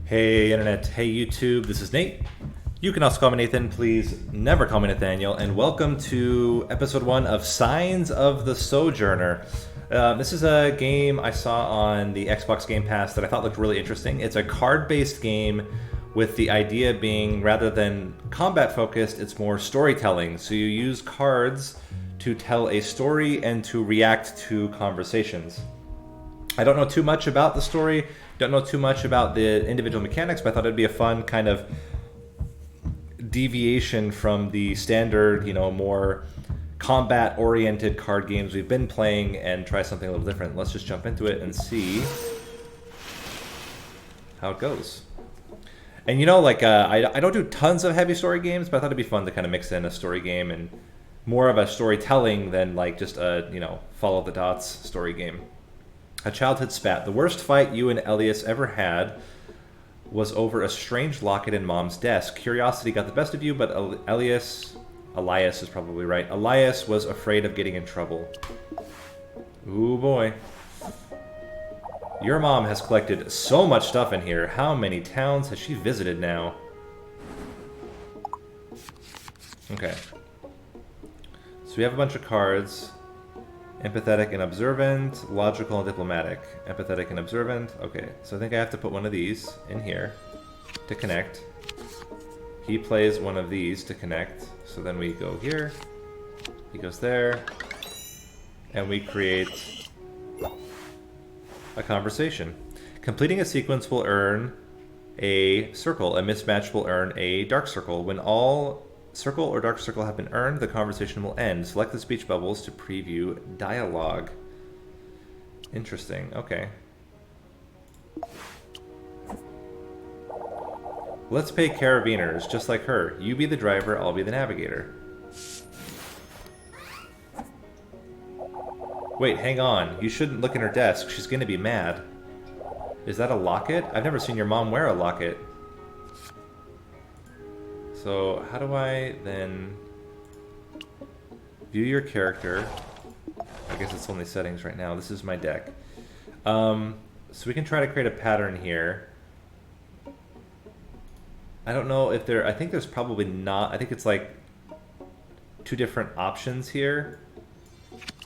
Hey Internet, hey YouTube, this is Nate. You can also call me Nathan, please never call me Nathaniel, and welcome to episode 1 of Signs of the Sojourner. This is a game I saw on the Xbox Game Pass that I thought looked really interesting. It's a card-based game with the idea being rather than combat focused, it's more storytelling. So you use cards to tell a story and to react to conversations. I don't know too much about the story, don't know too much about the individual mechanics, but I thought it'd be a fun kind of deviation from the standard, more combat-oriented card games we've been playing and try something a little different. Let's just jump into it and see how it goes. And I don't do tons of heavy story games, but I thought it'd be fun to kind of mix in a story game and more of a storytelling than like just a, follow the dots story game. A childhood spat. The worst fight you and Elias ever had was over a strange locket in Mom's desk. Curiosity got the best of you, but Elias is probably right. Elias was afraid of getting in trouble. Ooh boy. Your mom has collected so much stuff in here. How many towns has she visited now? Okay. So we have a bunch of cards. Empathetic and observant, logical and diplomatic. Empathetic and observant. Okay, so I think I have to put one of these in here to connect. He plays one of these to connect. So then we go here. He goes there. And we create a conversation. Completing a sequence will earn a circle. A mismatch will earn a dark circle. When all circle or dark circle have been earned, the conversation will end. Select the speech bubbles to preview dialogue. Interesting. Okay. Let's pay carabiners, just like her. You be the driver, I'll be the navigator. Wait, hang on. You shouldn't look in her desk. She's gonna be mad. Is that a locket? I've never seen your mom wear a locket. So how do I then view your character? I guess it's only settings right now. This is my deck. So we can try to create a pattern here. I don't know if I think there's probably not. I think it's like two different options here.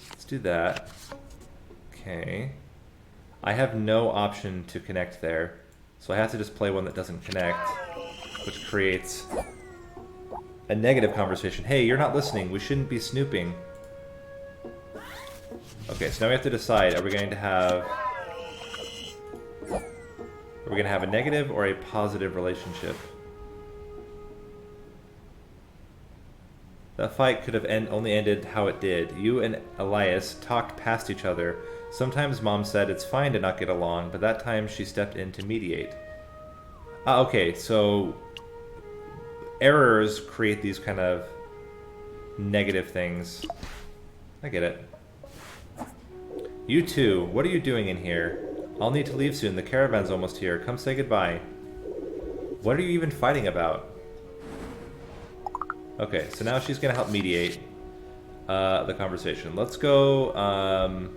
Let's do that. Okay. I have no option to connect there. So I have to just play one that doesn't connect, which creates a negative conversation. Hey, you're not listening. We shouldn't be snooping. Okay, so now we have to decide, are we going to have a negative or a positive relationship? That fight could have only ended how it did. You and Elias talked past each other. Sometimes Mom said it's fine to not get along, but that time she stepped in to mediate. Okay, so errors create these kind of negative things. I get it. You two, what are you doing in here? I'll need to leave soon. The caravan's almost here. Come say goodbye. What are you even fighting about? Okay, so now she's gonna help mediate the conversation. Let's go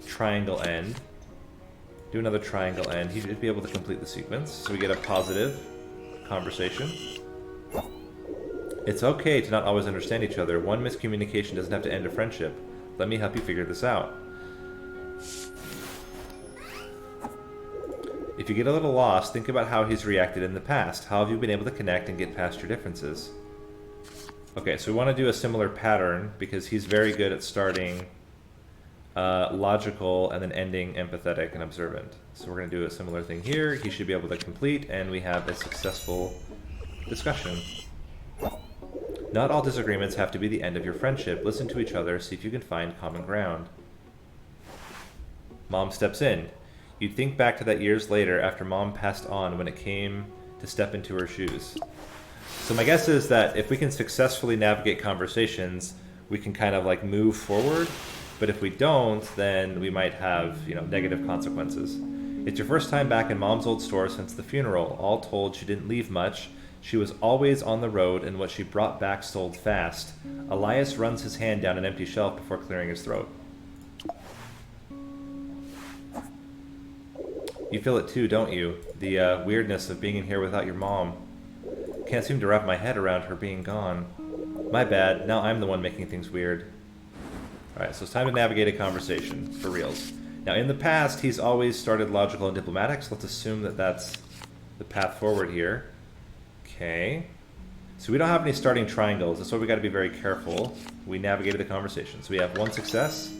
triangle end. Do another triangle end. He should be able to complete the sequence. So we get a positive conversation. It's okay to not always understand each other. One miscommunication doesn't have to end a friendship. Let me help you figure this out. If you get a little lost, think about how he's reacted in the past. How have you been able to connect and get past your differences? Okay, so we want to do a similar pattern because he's very good at starting logical and then ending empathetic and observant. So we're going to do a similar thing here. He should be able to complete, and we have a successful discussion. Not all disagreements have to be the end of your friendship. Listen to each other, see if you can find common ground. Mom steps in. You'd think back to that years later after Mom passed on when it came to step into her shoes. So my guess is that if we can successfully navigate conversations, we can kind of like move forward. But if we don't, then we might have, negative consequences. It's your first time back in Mom's old store since the funeral. All told, she didn't leave much. She was always on the road, and what she brought back sold fast. Elias runs his hand down an empty shelf before clearing his throat. You feel it too, don't you? The weirdness of being in here without your mom. Can't seem to wrap my head around her being gone. My bad, now I'm the one making things weird. Alright, so it's time to navigate a conversation, for reals. Now, in the past, he's always started logical and diplomatic, so let's assume that that's the path forward here. Okay. So we don't have any starting triangles, that's why we gotta be very careful. We navigated the conversation. So we have one success.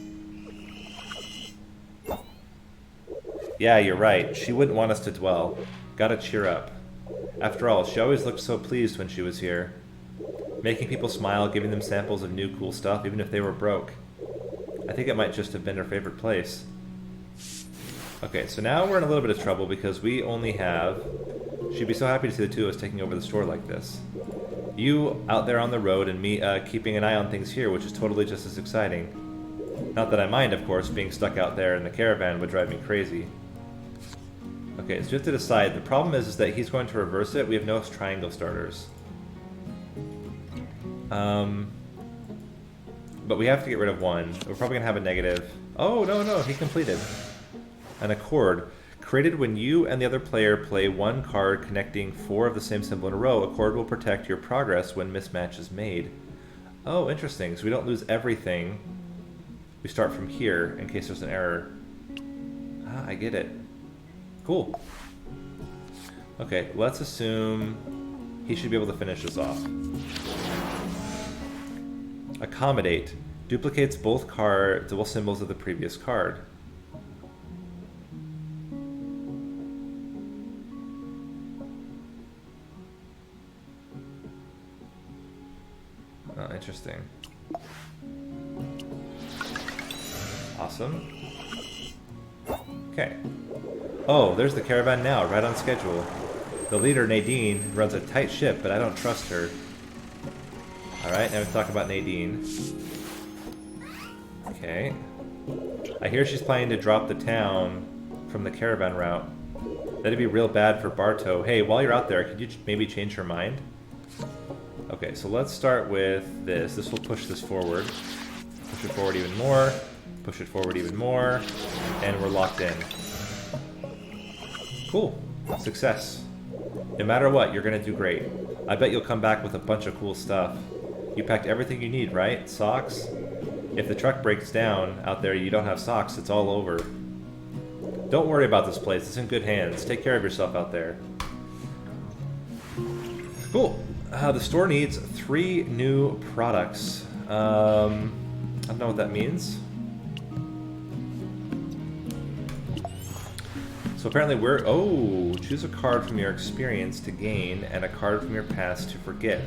Yeah, you're right. She wouldn't want us to dwell. Gotta cheer up. After all, she always looked so pleased when she was here. Making people smile, giving them samples of new cool stuff, even if they were broke. I think it might just have been her favorite place. Okay, so now we're in a little bit of trouble because we only have... She'd be so happy to see the two of us taking over the store like this. You out there on the road and me keeping an eye on things here, which is totally just as exciting. Not that I mind, of course, being stuck out there in the caravan would drive me crazy. Okay, so you have to decide. The problem is that he's going to reverse it. We have no triangle starters. But we have to get rid of one. We're probably going to have a negative. Oh, no, he completed. An accord. Created when you and the other player play one card connecting 4 of the same symbol in a row, accord will protect your progress when mismatch is made. Oh, interesting. So we don't lose everything. We start from here in case there's an error. Ah, I get it. Cool. Okay, let's assume he should be able to finish this off. Accommodate. Duplicates both dual symbols of the previous card. Oh, interesting. Awesome. Okay. Oh, there's the caravan now, right on schedule. The leader, Nadine, runs a tight ship, but I don't trust her. Alright, now we talk about Nadine. Okay. I hear she's planning to drop the town from the caravan route. That'd be real bad for Bartow. Hey, while you're out there, could you maybe change her mind? Okay, so let's start with this. This will push this forward. Push it forward even more. Push it forward even more. And we're locked in. Cool. Success. No matter what, you're gonna do great. I bet you'll come back with a bunch of cool stuff. You packed everything you need, right? Socks? If the truck breaks down out there, you don't have socks, it's all over. Don't worry about this place, it's in good hands. Take care of yourself out there. Cool. The store needs 3 new products. I don't know what that means. So apparently we're... Oh! Choose a card from your experience to gain and a card from your past to forget.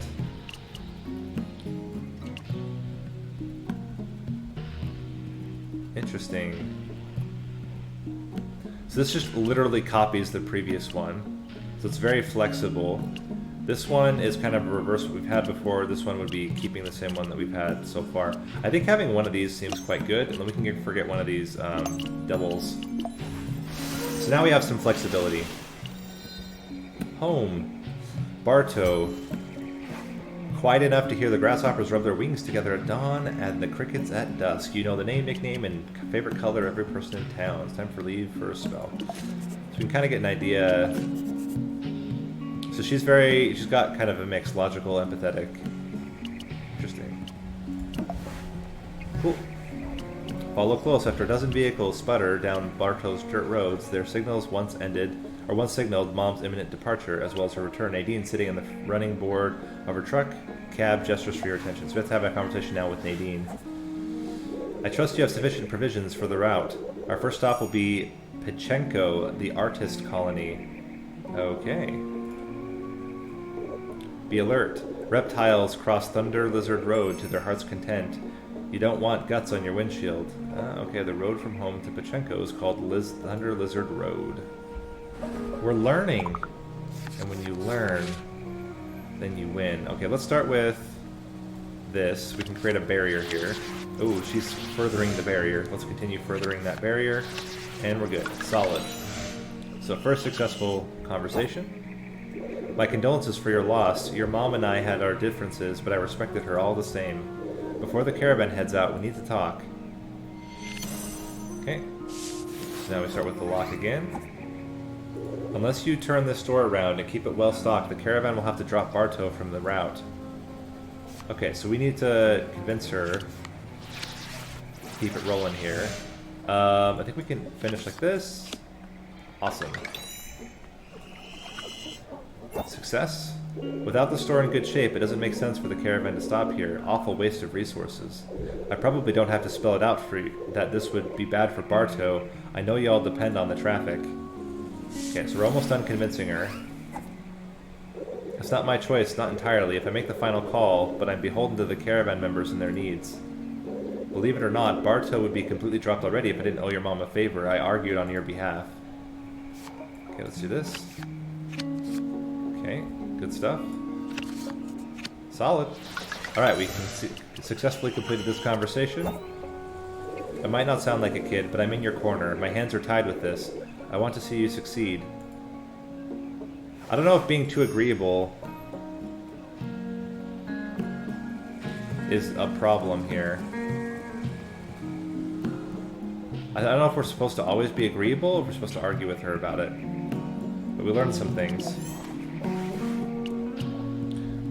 Interesting. So this just literally copies the previous one. So it's very flexible. This one is kind of a reverse what we've had before. This one would be keeping the same one that we've had so far. I think having one of these seems quite good, and then we can forget one of these doubles. So now we have some flexibility. Home. Bartow. Quiet enough to hear the grasshoppers rub their wings together at dawn and the crickets at dusk. You know the name, nickname, and favorite color of every person in town. It's time for leave for a spell. So we can kind of get an idea. So she's got kind of a mix, logical, empathetic. Interesting. Cool. Follow close. After a dozen vehicles sputter down Bartow's dirt roads, their signals once signaled Mom's imminent departure, as well as her return. Nadine, sitting on the running board of her truck, cab, gestures for your attention. So we have to have a conversation now with Nadine. I trust you have sufficient provisions for the route. Our first stop will be Pichenko, the artist colony. Okay. Be alert. Reptiles cross Thunder Lizard Road to their heart's content. You don't want guts on your windshield. Okay, the road from home to Pichenko is called Thunder Lizard Road. We're learning. And when you learn, then you win. Okay, let's start with this. We can create a barrier here. Oh, she's furthering the barrier. Let's continue furthering that barrier. And we're good. Solid. So first successful conversation. My condolences for your loss. Your mom and I had our differences, but I respected her all the same. Before the caravan heads out, we need to talk. Okay. So now we start with the lock again. Unless you turn this store around and keep it well stocked, the caravan will have to drop Bartow from the route. Okay, so we need to convince her to keep it rolling here. I think we can finish like this. Awesome. Success? Without the store in good shape, it doesn't make sense for the caravan to stop here. Awful waste of resources. I probably don't have to spell it out for you that this would be bad for Bartow. I know you all depend on the traffic. Okay, so we're almost done convincing her. It's not my choice, not entirely, if I make the final call, but I'm beholden to the caravan members and their needs. Believe it or not, Bartow would be completely dropped already if I didn't owe your mom a favor. I argued on your behalf. Okay, let's do this. Okay, good stuff. Solid. Alright, we successfully completed this conversation. I might not sound like a kid, but I'm in your corner. My hands are tied with this. I want to see you succeed. I don't know if being too agreeable is a problem here. I don't know if we're supposed to always be agreeable or if we're supposed to argue with her about it. But we learned some things.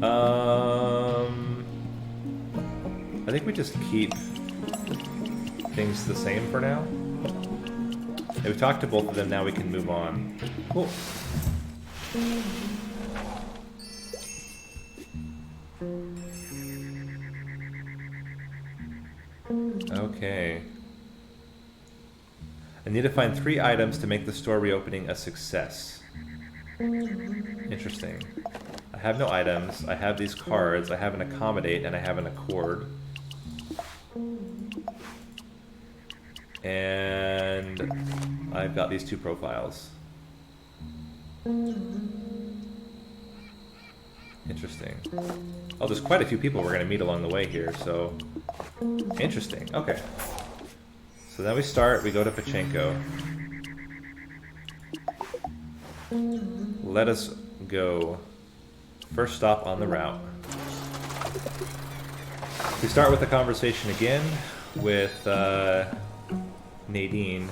I think we just keep things the same for now. Yeah, we've talked to both of them, now we can move on. Cool. Okay. I need to find 3 items to make the store reopening a success. Interesting. I have no items, I have these cards, I have an accommodate, and I have an accord. And I've got these 2 profiles. Interesting. Oh, there's quite a few people we're going to meet along the way here, so... Interesting, okay. So then we start, we go to Pachenko. Let us go. First stop on the route. We start with a conversation again with Nadine,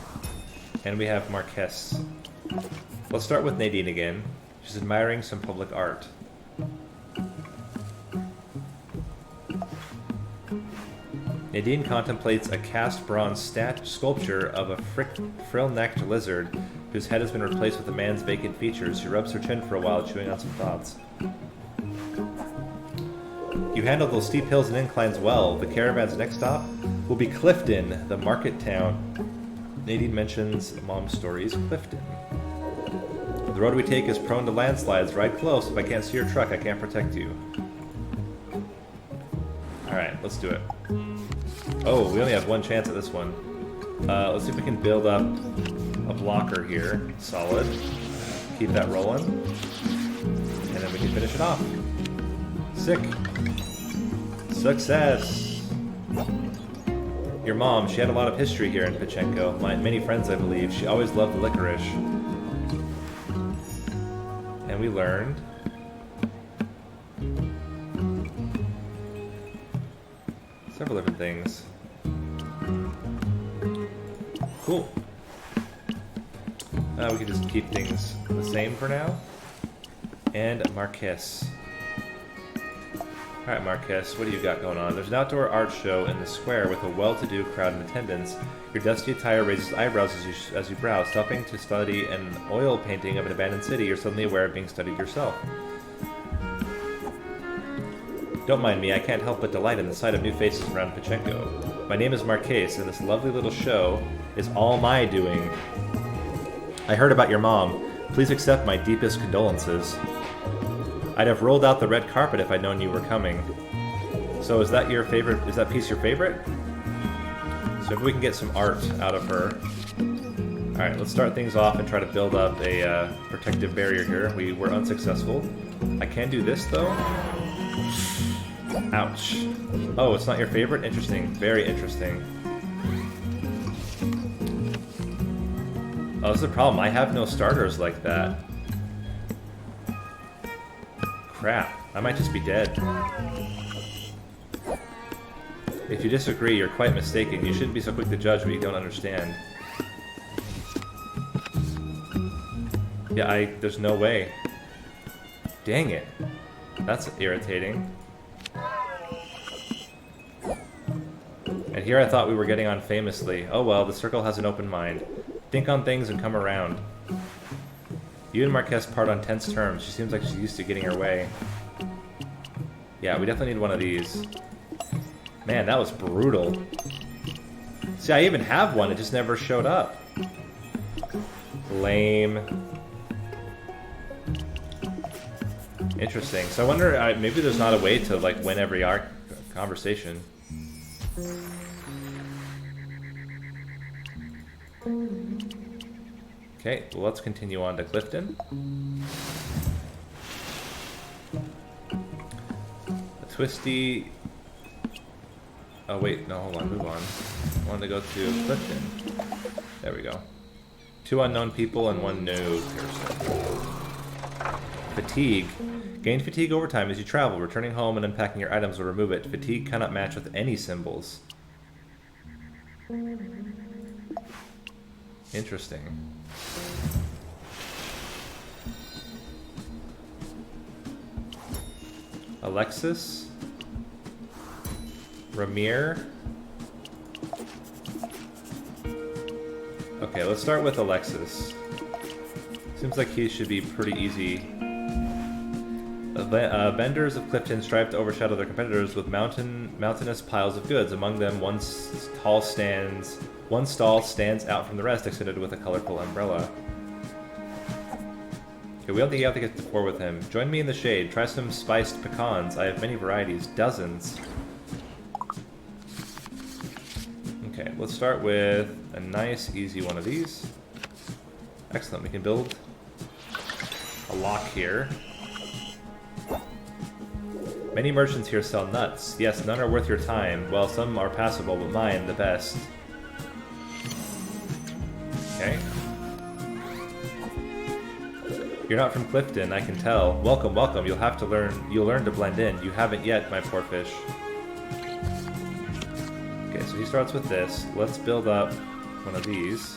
and we have Marquez. Let's start with Nadine again. She's admiring some public art. Nadine contemplates a cast bronze sculpture of a frill-necked lizard whose head has been replaced with a man's vacant features. She rubs her chin for a while, chewing on some thoughts. You handle those steep hills and inclines well. The caravan's next stop will be Clifton, the market town. Nadine mentions Mom's stories, Clifton. The road we take is prone to landslides. Ride close. If I can't see your truck, I can't protect you. Alright, let's do it. Oh, we only have 1 chance at this one. Let's see if we can build up a blocker here. Solid. Keep that rolling. And then we can finish it off. Sick. Success! Your mom, she had a lot of history here in Pachenko. Many friends, I believe. She always loved the licorice. And we learned... several different things. Cool. We can just keep things the same for now. And Marquez. Alright, Marquez, what do you got going on? There's an outdoor art show in the square with a well-to-do crowd in attendance. Your dusty attire raises eyebrows as you browse. Stopping to study an oil painting of an abandoned city, you're suddenly aware of being studied yourself. Don't mind me, I can't help but delight in the sight of new faces around Pachenko. My name is Marquez, and this lovely little show is all my doing. I heard about your mom. Please accept my deepest condolences. I'd have rolled out the red carpet if I'd known you were coming. So is that your favorite? Is that piece your favorite? So if we can get some art out of her. Alright, let's start things off and try to build up a protective barrier here. We were unsuccessful. I can do this though. Ouch. Oh, it's not your favorite? Interesting. Very interesting. Oh, this is a problem. I have no starters like that. Crap. I might just be dead. If you disagree, you're quite mistaken. You shouldn't be so quick to judge what you don't understand. Yeah, there's no way. Dang it. That's irritating. And here I thought we were getting on famously. Oh well, the circle has an open mind. Think on things and come around. You and Marquez part on tense terms. She seems like she's used to getting her way. Yeah, we definitely need one of these. Man, that was brutal. See, I even have one, it just never showed up. Lame. Interesting. So I wonder, maybe there's not a way to like win every conversation. Okay, well, let's continue on to Clifton. A twisty... Oh wait, no, hold on, move on. I wanted to go to Clifton. There we go. 2 unknown people and 1 new person. Fatigue. Gain fatigue over time as you travel. Returning home and unpacking your items will remove it. Fatigue cannot match with any symbols. Interesting. Alexis. Ramir. Okay, let's start with Alexis. Seems like he should be pretty easy. Vendors of Clifton strive to overshadow their competitors with mountainous piles of goods. Among them, one stall stands out from the rest, extended with a colorful umbrella. Okay, we don't think you have to get to 4 with him. Join me in the shade. Try some spiced pecans. I have many varieties, dozens. Okay, let's start with a nice, easy one of these. Excellent, we can build a lock here. Many merchants here sell nuts. Yes, none are worth your time. Well, some are passable, but mine, the best. Okay. You're not from Clifton, I can tell. Welcome, welcome. You'll learn to blend in. You haven't yet, my poor fish. Okay, so he starts with this. Let's build up one of these.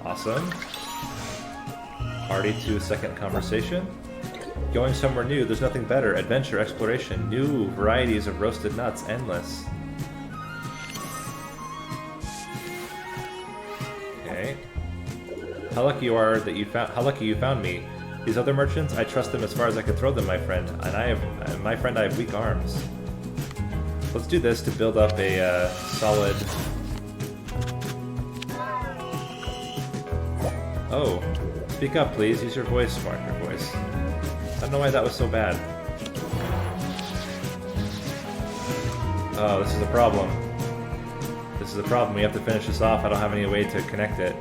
Awesome. Already to a second conversation. Going somewhere new, there's nothing better. Adventure, exploration, new varieties of roasted nuts, endless. Okay. How lucky you found me. These other merchants, I trust them as far as I can throw them, my friend. And I have weak arms. Let's do this to build up a solid... Oh. Speak up, please. Use your voice, Mark, your voice. I don't know why that was so bad. Oh, this is a problem. This is a problem. We have to finish this off. I don't have any way to connect it.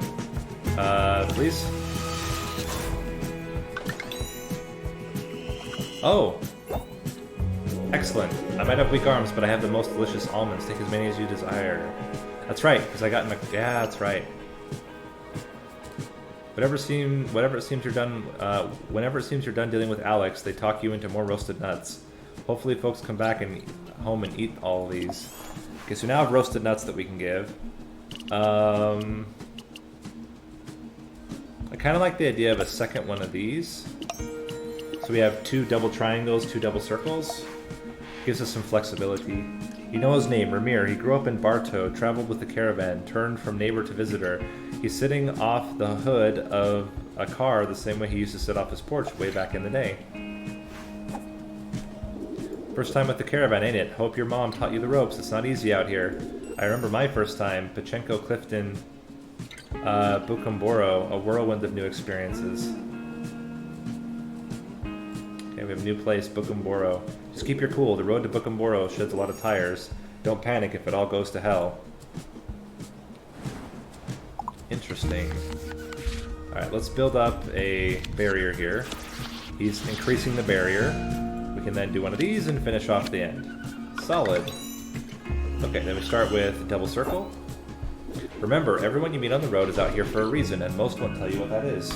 Please? Oh! Excellent. I might have weak arms, but I have the most delicious almonds. Take as many as you desire. That's right, because I got in a... Yeah, that's right. Whenever it seems you're done dealing with Alex, they talk you into more roasted nuts. Hopefully folks come back and home and eat all of these. Okay, so now I have roasted nuts that we can give. I kind of like the idea of a second one of these. So we have 2 double triangles, 2 double circles. Gives us some flexibility. You know his name, Ramir. He grew up in Bartow, traveled with the caravan, turned from neighbor to visitor. He's sitting off the hood of a car the same way he used to sit off his porch way back in the day. First time with the caravan, ain't it? Hope your mom taught you the ropes. It's not easy out here. I remember my first time, Pachenko, Clifton, Bukumboro, a whirlwind of new experiences. Okay, we have a new place, Bukumboro. Just keep your cool. The road to Bukumboro sheds a lot of tires. Don't panic if it all goes to hell. Interesting. Alright, let's build up a barrier here. He's increasing the barrier. We can then do one of these and finish off the end. Solid. Okay, then we start with double circle. Remember, everyone you meet on the road is out here for a reason, and most won't tell you what that is.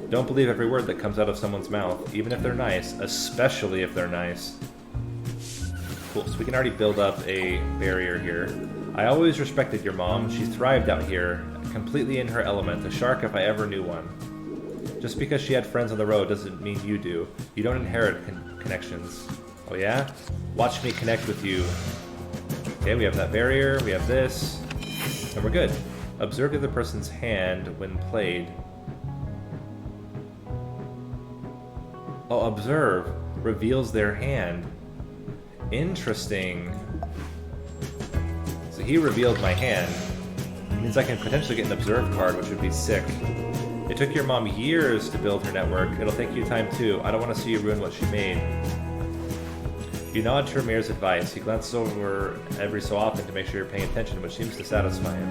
Don't believe every word that comes out of someone's mouth, even if they're nice, especially if they're nice. Cool, so we can already build up a barrier here. I always respected your mom. She thrived out here, completely in her element, a shark if I ever knew one. Just because she had friends on the road doesn't mean you do. You don't inherit connections. Oh yeah? Watch me connect with you. Okay, we have that barrier, we have this, and we're good. Observe the other person's hand when played. Oh, observe reveals their hand. Interesting. So he revealed my hand. Means I can potentially get an observe card, which would be sick. It took your mom years to build her network. It'll take you time too. I don't want to see you ruin what she made. You nod to Ramir's advice. He glances over every so often to make sure you're paying attention, which seems to satisfy him.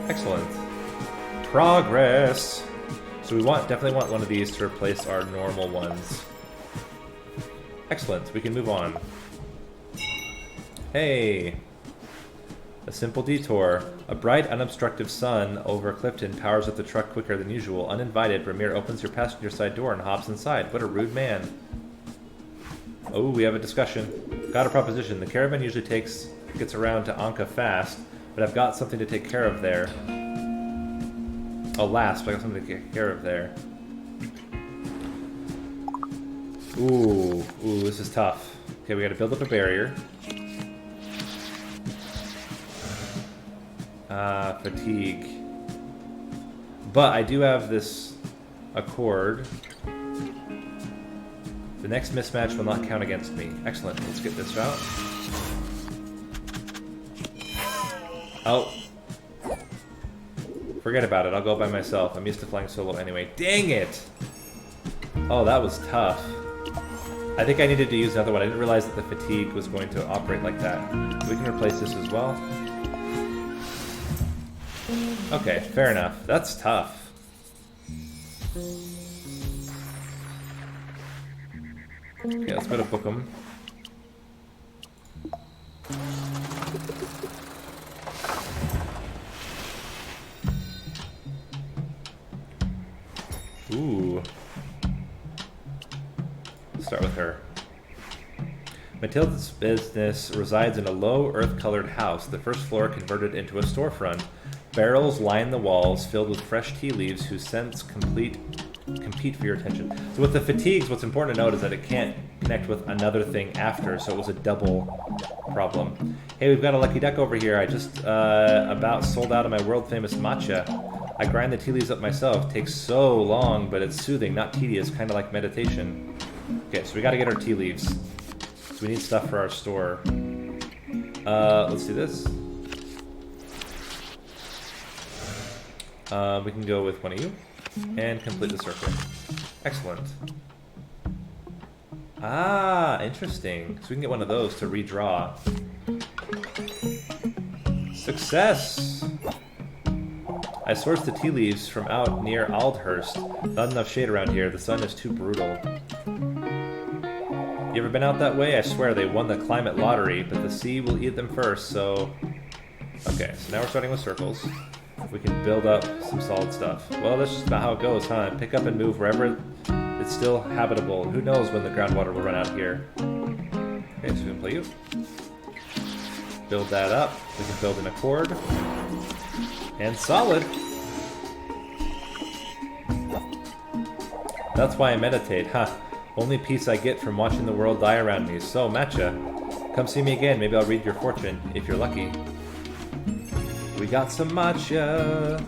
Excellent. Progress! So we definitely want one of these to replace our normal ones. Excellent. We can move on. Hey! A simple detour. A bright, unobstructed sun over Clifton powers up the truck quicker than usual. Uninvited, Ramir opens your passenger side door and hops inside. What a rude man. Oh, we have a discussion. Got a proposition. The caravan usually gets around to Anka fast, but I've got something to take care of there. Oh, last, but I got something to take care of there. Ooh, this is tough. Okay, we gotta build up a barrier. Fatigue. But I do have this accord. The next mismatch will not count against me. Excellent. Let's get this route. Oh. Forget about it. I'll go by myself. I'm used to flying solo anyway. Dang it! Oh, that was tough. I think I needed to use another one. I didn't realize that the fatigue was going to operate like that. We can replace this as well. Okay, fair enough. That's tough. Okay, let's go to Bookham. Ooh. Let's start with her. Matilda's business resides in a low, earth-colored house, the first floor converted into a storefront. Barrels line the walls, filled with fresh tea leaves whose scents compete for your attention. So with the fatigues, what's important to note is that it can't connect with another thing after, so it was a double problem. Hey, we've got a lucky duck over here. I just about sold out of my world-famous matcha. I grind the tea leaves up myself. Takes so long, but it's soothing, not tedious, kind of like meditation. Okay, so we gotta get our tea leaves. So we need stuff for our store. Let's do this. We can go with one of you and complete the circle. Excellent. Ah, interesting. So we can get one of those to redraw. Success! I sourced the tea leaves from out near Aldhurst. Not enough shade around here. The sun is too brutal. You ever been out that way? I swear they won the climate lottery, but the sea will eat them first, so... Okay, so now we're starting with circles. We can build up some solid stuff. Well, that's just about how it goes, huh? Pick up and move wherever it's still habitable. Who knows when the groundwater will run out here. Okay, so we can play you. Build that up. We can build an accord. And solid. That's why I meditate, huh? Only peace I get from watching the world die around me. So, matcha, come see me again. Maybe I'll read your fortune, if you're lucky. We got some matcha.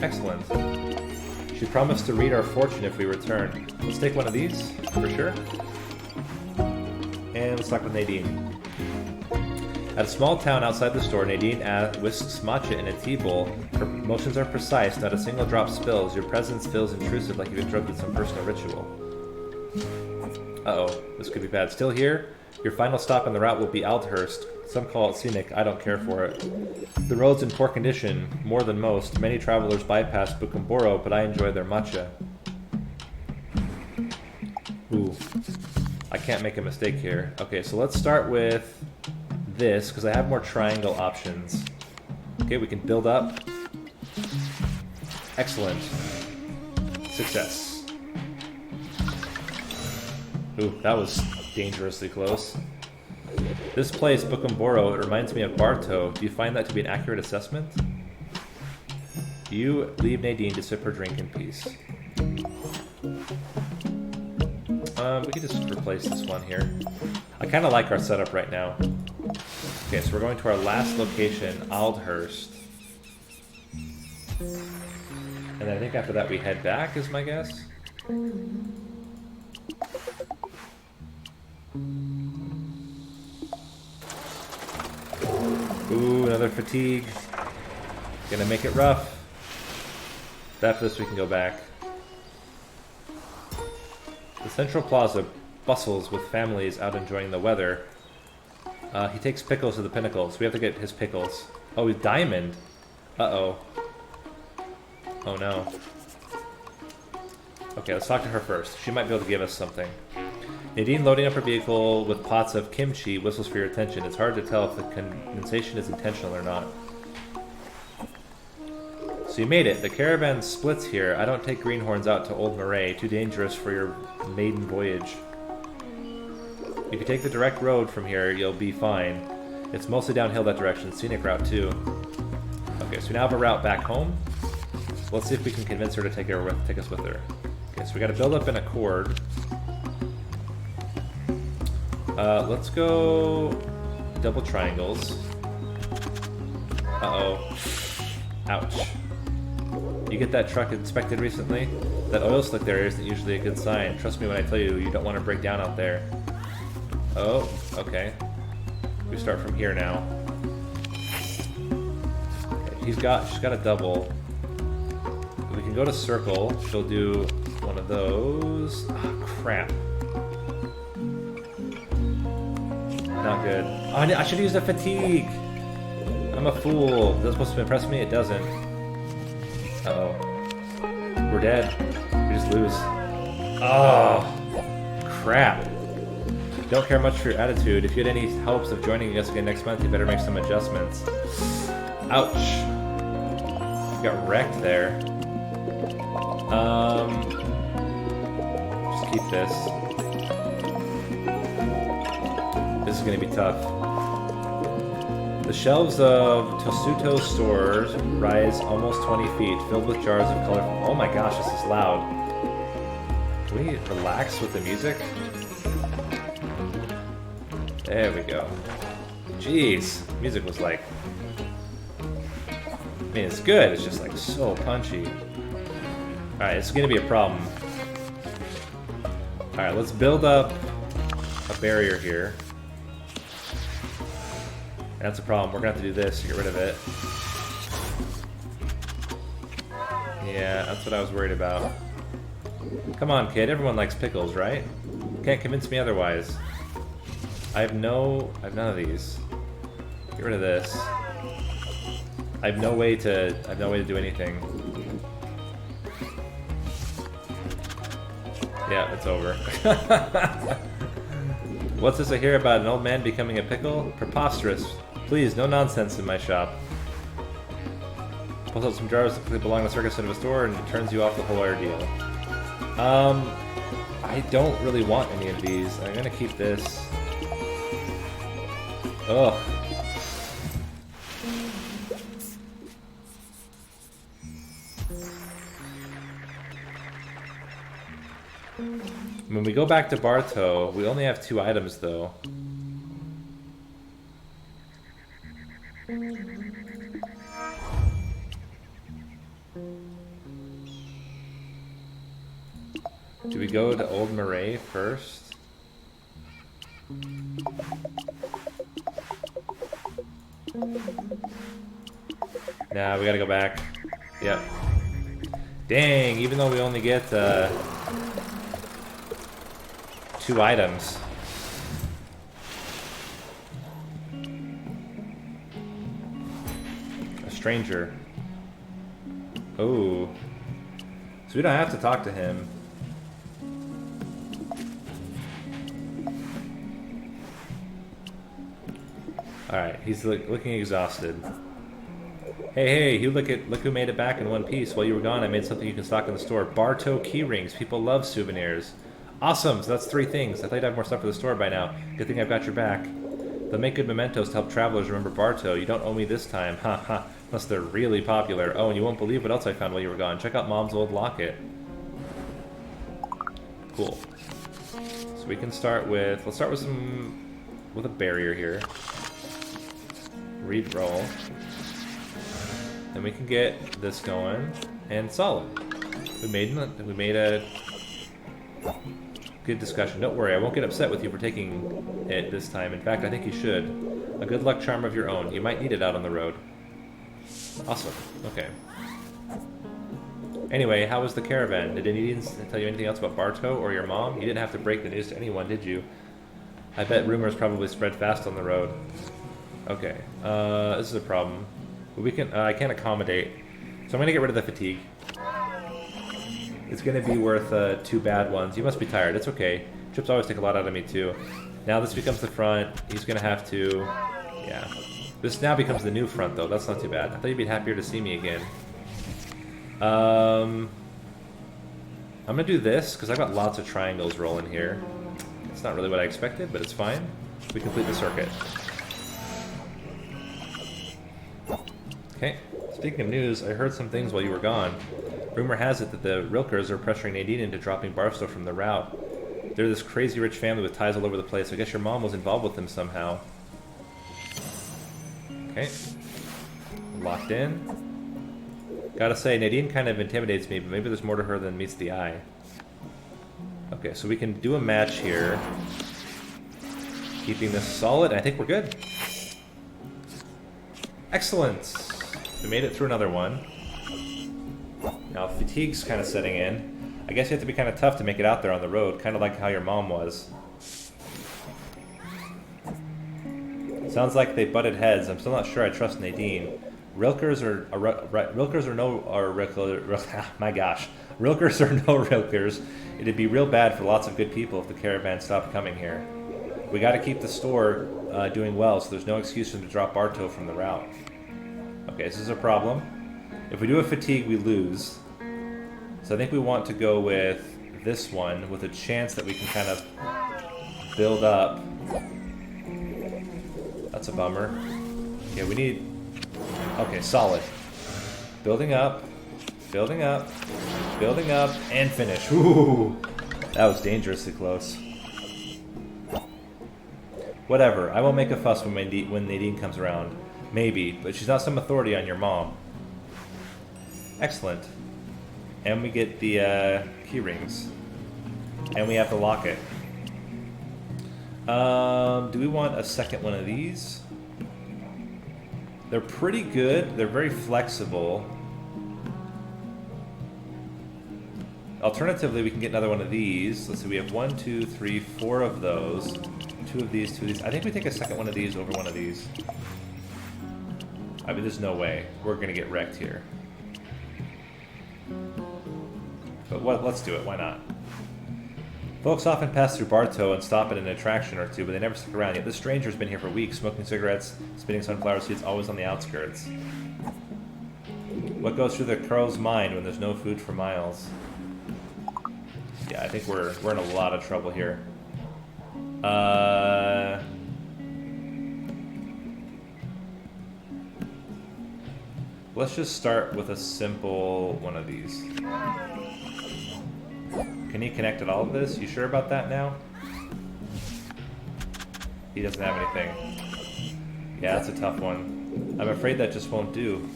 Excellent. She promised to read our fortune if we return. Let's take one of these, for sure. And let's talk with Nadine. At a small town outside the store, Nadine whisks matcha in a tea bowl. Her motions are precise, not a single drop spills. Your presence feels intrusive, like you've been drugged with some personal ritual. Uh-oh, this could be bad. Still here? Your final stop on the route will be Aldhurst. Some call it scenic, I don't care for it. The road's in poor condition, more than most. Many travelers bypass Bukumboro, but I enjoy their matcha. Ooh, I can't make a mistake here. Okay, so let's start with this, because I have more triangle options. Okay, we can build up. Excellent. Success. Ooh, that was dangerously close. This place, Bukumboro, it reminds me of Barto. Do you find that to be an accurate assessment? You leave Nadine to sip her drink in peace. We can just replace this one here. I kind of like our setup right now. Okay, so we're going to our last location, Aldhurst. And then I think after that we head back, is my guess. Ooh, another fatigue. Gonna make it rough. After this we can go back. The Central Plaza bustles with families out enjoying the weather. He takes Pickles to the pinnacle, so we have to get his Pickles. Oh, he's Diamond. Uh-oh. Oh no. Okay, let's talk to her first. She might be able to give us something. Nadine, loading up her vehicle with pots of kimchi, whistles for your attention. It's hard to tell if the condensation is intentional or not. So you made it. The caravan splits here. I don't take greenhorns out to Old Marais. Too dangerous for your maiden voyage. If you take the direct road from here, you'll be fine. It's mostly downhill that direction. Scenic route too. Okay, so we now have a route back home. Let's see if we can convince her to take us with her. Okay, so we got to build up an accord. Let's go double triangles. Uh-oh. Ouch. You get that truck inspected recently? That oil slick there isn't usually a good sign. Trust me when I tell you, you don't want to break down out there. Oh, okay. We start from here now. Okay, she's got a double. We can go to circle. She'll do one of those. Ah, crap. Not good. Oh, I should use the fatigue. I'm a fool. Is that supposed to impress me? It doesn't. Uh-oh. We're dead. We just lose. Oh, crap. Don't care much for your attitude. If you had any hopes of joining us again next month, you better make some adjustments. Ouch. Got wrecked there. Just keep this. This is going to be tough. The shelves of Tosuto's stores rise almost 20 feet, filled with jars of colorful... Oh my gosh, this is loud. Can we relax with the music? There we go. Jeez, music was like... I mean, it's good, it's just like so punchy. Alright, it's going to be a problem. Alright, let's build up a barrier here. That's a problem. We're going to have to do this to get rid of it. Yeah, that's what I was worried about. Come on, kid. Everyone likes pickles, right? Can't convince me otherwise. I have none of these. Get rid of this. I have no way to do anything. Yeah, it's over. What's this I hear about an old man becoming a pickle? Preposterous. Please, no nonsense in my shop. Pulls out some jars that belong to the circus end of a store and turns you off the whole ordeal. I don't really want any of these. I'm gonna keep this. Ugh. When we go back to Barto, we only have 2 items though. Do we go to Old Marais first? Nah, we gotta go back. Yep. Dang, even though we only get 2 items. A stranger. Oh. So we don't have to talk to him. Alright, he's looking exhausted. Hey, you look who made it back in one piece. While you were gone, I made something you can stock in the store. Barto key rings. People love souvenirs. Awesome, so that's 3 things. I thought you'd have more stuff for the store by now. Good thing I've got your back. They'll make good mementos to help travelers remember Bartow. You don't owe me this time. Ha ha. Unless they're really popular. Oh, and you won't believe what else I found while you were gone. Check out Mom's old locket. Cool. So we can start with... Let's start with with a barrier here. Re-roll. Then we can get this going. And solid. We made a good discussion. Don't worry, I won't get upset with you for taking it this time. In fact, I think you should. A good luck charm of your own. You might need it out on the road. Awesome. Okay. Anyway, how was the caravan? Did any tell you anything else about Bartow or your mom? You didn't have to break the news to anyone, did you? I bet rumors probably spread fast on the road. Okay. This is a problem. But we can. I can't accommodate. So I'm gonna get rid of the fatigue. It's gonna be worth 2 bad ones. You must be tired. It's okay. Trips always take a lot out of me too. Now this becomes the front. He's gonna have to. Yeah. This now becomes the new front, though. That's not too bad. I thought you'd be happier to see me again. I'm gonna do this, because I've got lots of triangles rolling here. It's not really what I expected, but it's fine. We complete the circuit. Okay. Speaking of news, I heard some things while you were gone. Rumor has it that the Rilkers are pressuring Nadine into dropping Barstow from the route. They're this crazy rich family with ties all over the place. I guess your mom was involved with them somehow. Okay. Locked in. Gotta say, Nadine kind of intimidates me, but maybe there's more to her than meets the eye. Okay, so we can do a match here. Keeping this solid. I think we're good. Excellent. We made it through another one. Now, fatigue's kind of setting in. I guess you have to be kind of tough to make it out there on the road, kind of like how your mom was. Sounds like they butted heads. I'm still not sure I trust Nadine. Rilkers or my gosh. Rilkers or no Rilkers, it'd be real bad for lots of good people if the caravan stopped coming here. We got to keep the store doing well, so there's no excuse for them to drop Bartow from the route. Okay, this is a problem. If we do a fatigue, we lose. So I think we want to go with this one with a chance that we can kind of build up. That's a bummer. Yeah, we need... Okay, solid. Building up, building up, building up, and finish. Ooh, that was dangerously close. Whatever, I won't make a fuss when Nadine comes around. Maybe, but she's not some authority on your mom. Excellent. And we get the key rings. And we have to lock it. Do we want a second one of these? They're pretty good. They're very flexible. Alternatively, we can get another one of these. Let's see, we have 1, 2, 3, 4 of those. 2 of these, 2 of these. I think we take a second one of these over one of these. I mean, there's no way. We're going to get wrecked here. But let's do it. Why not? Folks often pass through Bartow and stop at an attraction or two, but they never stick around. Yet this stranger's been here for weeks, smoking cigarettes, spitting sunflower seeds, always on the outskirts. What goes through the crow's mind when there's no food for miles? Yeah, I think we're in a lot of trouble here. Let's just start with a simple one of these. Can he connect at all of this? You sure about that now? He doesn't have anything. Yeah, that's a tough one. I'm afraid that just won't do.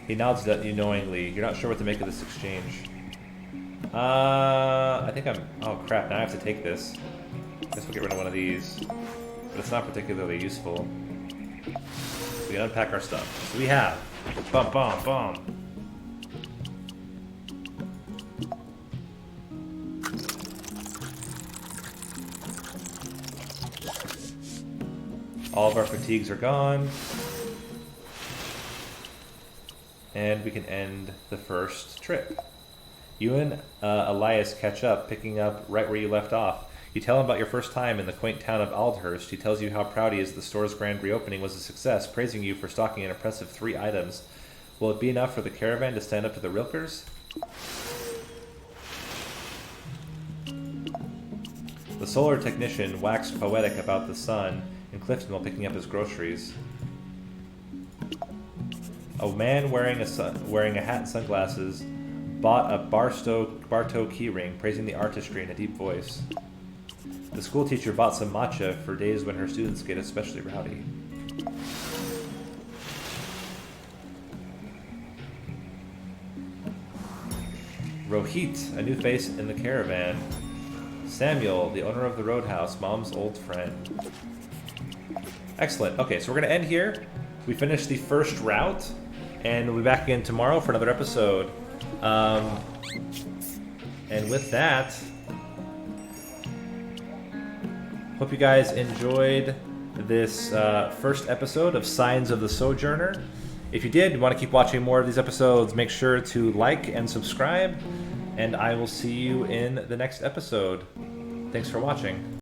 He nods at you knowingly. You're not sure what to make of this exchange. I think I'm... Oh crap, now I have to take this. Guess we'll get rid of one of these. But it's not particularly useful. We can unpack our stuff. So we have... Bum, bum, bum. All of our fatigues are gone. And we can end the first trip. You and Elias catch up, picking up right where you left off. You tell him about your first time in the quaint town of Aldhurst. He tells you how proud he is the store's grand reopening was a success, praising you for stocking an impressive 3 items. Will it be enough for the caravan to stand up to the Rilkers? The solar technician waxed poetic about the sun in Clifton while picking up his groceries. A man wearing a hat and sunglasses bought a Bartow keyring, praising the artistry in a deep voice. The school teacher bought some matcha for days when her students get especially rowdy. Rohit, a new face in the caravan. Samuel, the owner of the roadhouse, Mom's old friend. Excellent. Okay, so we're going to end here. We finished the first route, and we'll be back again tomorrow for another episode. And with that, hope you guys enjoyed this first episode of Signs of the Sojourner. If you did, want to keep watching more of these episodes, make sure to like and subscribe, and I will see you in the next episode. Thanks for watching.